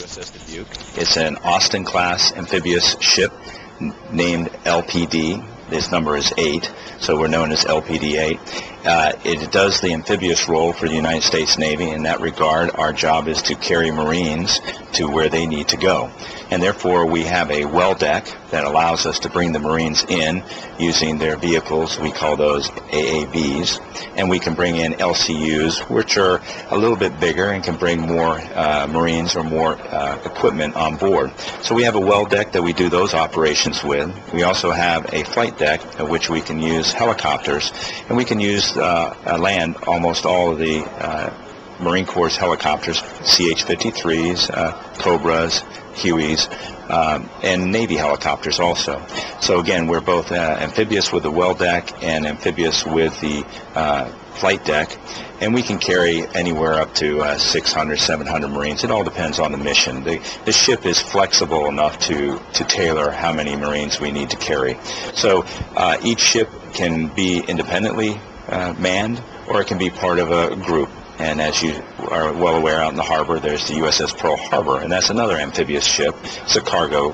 USS Dubuque. It's an Austin-class amphibious ship named LPD. This number is 8, so we're known as LPD-8. It does the amphibious role for the United States Navy. In that regard, our job is to carry Marines to where they need to go. And therefore, we have a well deck that allows us to bring the Marines in using their vehicles. We call those AAVs. And we can bring in LCUs, which are a little bit bigger and can bring more Marines or more equipment on board. So we have a well deck that we do those operations with. We also have a flight deck at which we can use helicopters, and we can use land almost all of the Marine Corps helicopters, CH-53s, Cobras, Hueys, and Navy helicopters also. So again, we're both amphibious with the well deck and amphibious with the flight deck, and we can carry anywhere up to 600, 700 Marines. It all depends on the mission. The ship is flexible enough to tailor how many Marines we need to carry. So each ship can be independently manned, or it can be part of a group. And as you are well aware, out in the harbor, there's the USS Pearl Harbor, and that's another amphibious ship. It's a cargo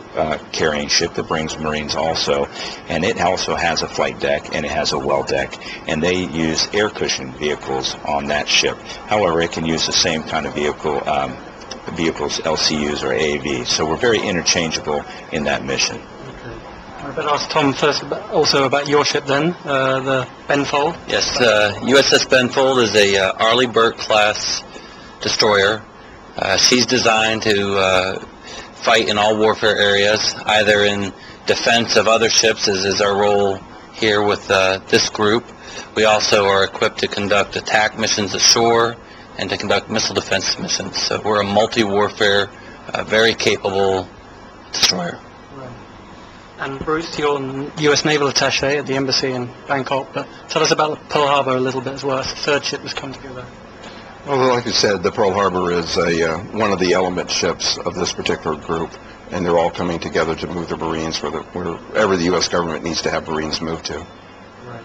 carrying ship that brings Marines also, and it also has a flight deck and it has a well deck, and they use air cushion vehicles on that ship. However, it can use the same kind of vehicles, LCUs or AAVs. So we're very interchangeable in that mission. I better ask Tom first also about your ship then, the Benfold. Yes, USS Benfold is a Arleigh Burke-class destroyer. She's designed to fight in all warfare areas, either in defense of other ships, as is our role here with this group. We also are equipped to conduct attack missions ashore and to conduct missile defense missions. So we're a multi-warfare, very capable destroyer. And Bruce, you're U.S. Naval Attaché at the Embassy in Bangkok, but tell us about Pearl Harbor a little bit as well. It's the third ship that's come together. Well, like you said, the Pearl Harbor is one of the element ships of this particular group, and they're all coming together to move the Marines wherever the U.S. government needs to have Marines moved to. Right.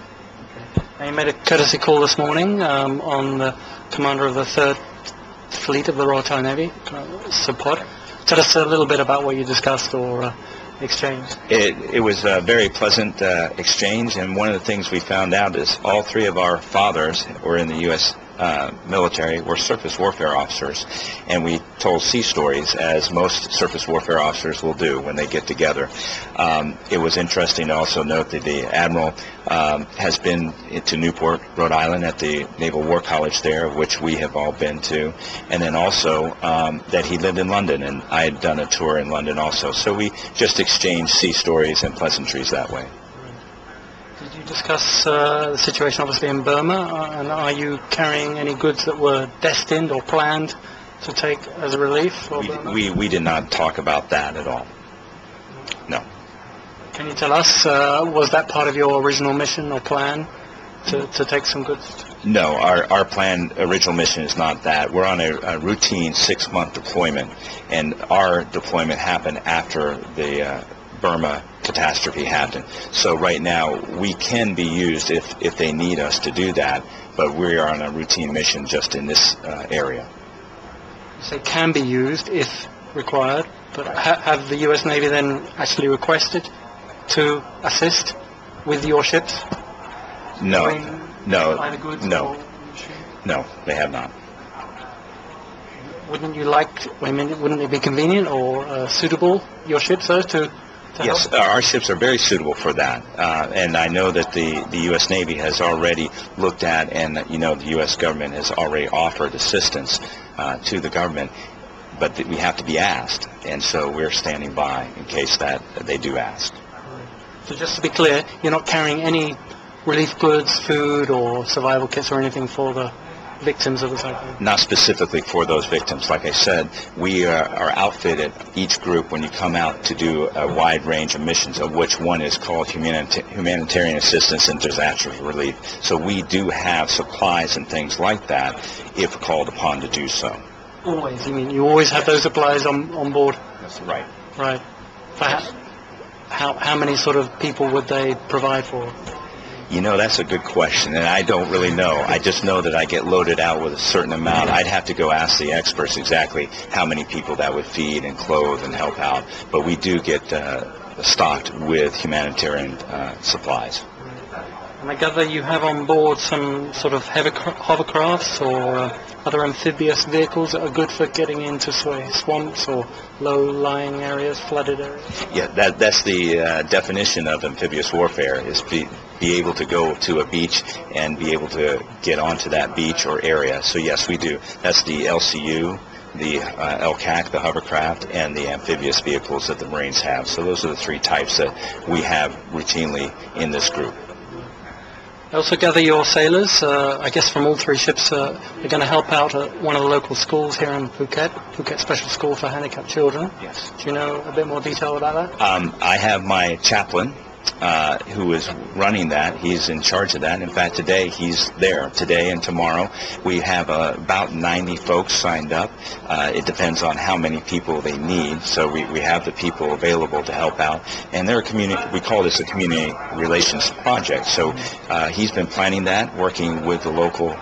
Okay. And you made a courtesy call this morning on the commander of the 3rd Fleet of the Royal Thai Navy, Sir Pod. Tell us a little bit about what you discussed or exchange. It was a very pleasant exchange, and one of the things we found out is all 3 of our fathers were in the U.S. Military, were surface warfare officers, and we told sea stories, as most surface warfare officers will do when they get together. It was interesting to also note that the Admiral has been to Newport, Rhode Island at the Naval War College there, which we have all been to, and then also that he lived in London, and I had done a tour in London also. So we just exchanged sea stories and pleasantries that way. Did you discuss the situation obviously in Burma, and are you carrying any goods that were destined or planned to take as a relief for Burma? We did not talk about that at all. No. Can you tell us, was that part of your original mission or plan to take some goods? No, our original mission is not that. We're on a routine 6-month deployment, and our deployment happened after the Burma catastrophe happened. So right now we can be used if they need us to do that, but we are on a routine mission just in this area. You say can be used if required, but have the U.S. Navy then actually requested to assist with your ships? No, no, they have not. Wouldn't it be convenient or suitable, your ships, though, to Yes, help? our ships are very suitable for that, and I know that the U.S. Navy has already looked at, and the U.S. government has already offered assistance to the government, but we have to be asked, and so we're standing by in case that they do ask. So just to be clear, you're not carrying any relief goods, food, or survival kits or anything for the victims of the cyclone? Not specifically for those victims. Like I said, we are outfitted, each group, when you come out, to do a wide range of missions, of which one is called humanitarian assistance and disaster relief. So we do have supplies and things like that if called upon to do so. Always? You mean you always have those supplies on board? That's right. Right. How many sort of people would they provide for? That's a good question, and I don't really know. I just know that I get loaded out with a certain amount. I'd have to go ask the experts exactly how many people that would feed and clothe and help out, but we do get stocked with humanitarian supplies. And I gather you have on board some sort of hovercrafts or other amphibious vehicles that are good for getting into, say, swamps or low-lying areas, flooded areas? Yeah, that's the definition of amphibious warfare, is be able to go to a beach and be able to get onto that beach or area. So yes, we do. That's the LCU, the LCAC, the hovercraft, and the amphibious vehicles that the Marines have. So those are the three types that we have routinely in this group. I also gather your sailors, I guess from all three ships, are going to help out at one of the local schools here in Phuket Special School for Handicapped Children. Yes. Do you know a bit more detail about that? I have my chaplain who is running that. He's in charge of that. In fact, today he's there. Today and tomorrow we have about 90 folks signed up. It depends on how many people they need. So we have the people available to help out. And they're a community. We call this a community relations project. So he's been planning that, working with the local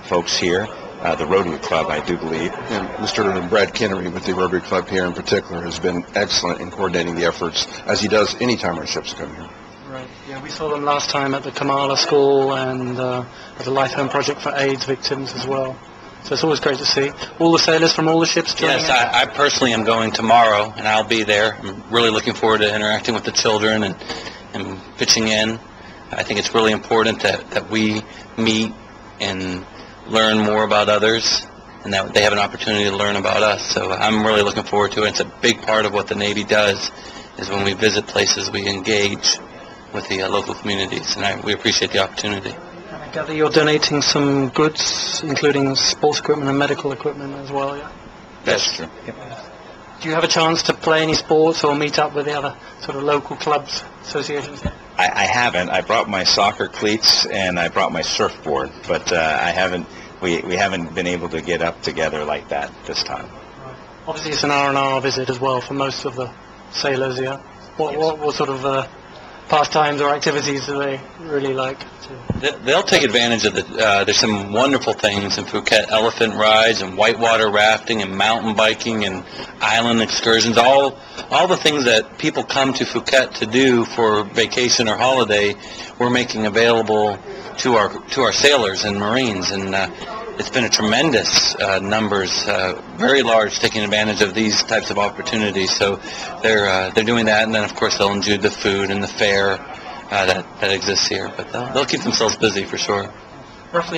folks here. The Rotary Club, I do believe. And Mr. Brad Kinnery with the Rotary Club here in particular has been excellent in coordinating the efforts, as he does anytime our ships come here. Right. Yeah, we saw them last time at the Kamala School and at the Life Home Project for AIDS victims as well. So it's always great to see all the sailors from all the ships joining. Yes, I personally am going tomorrow, and I'll be there. I'm really looking forward to interacting with the children and pitching in. I think it's really important that we meet and learn more about others, and that they have an opportunity to learn about us. So I'm really looking forward to it. It's a big part of what the Navy does, is when we visit places, we engage with the local communities, and we appreciate the opportunity. And I gather you're donating some goods, including sports equipment and medical equipment as well, yeah? That's true. Yep. Do you have a chance to play any sports or meet up with the other sort of local clubs, associations? I haven't. I brought my soccer cleats and I brought my surfboard, but I haven't. We haven't been able to get up together like that this time. Obviously, it's an R&R visit as well for most of the sailors, yeah? What sort of pastimes or activities do they really like to? They'll take advantage of there's some wonderful things in Phuket: elephant rides and whitewater rafting and mountain biking and island excursions. All the things that people come to Phuket to do for vacation or holiday, we're making available to our sailors and Marines, and it's been a tremendous numbers, very large, taking advantage of these types of opportunities. So they're doing that, and then of course they'll enjoy the food and the fare that exists here. But they'll keep themselves busy for sure. Roughly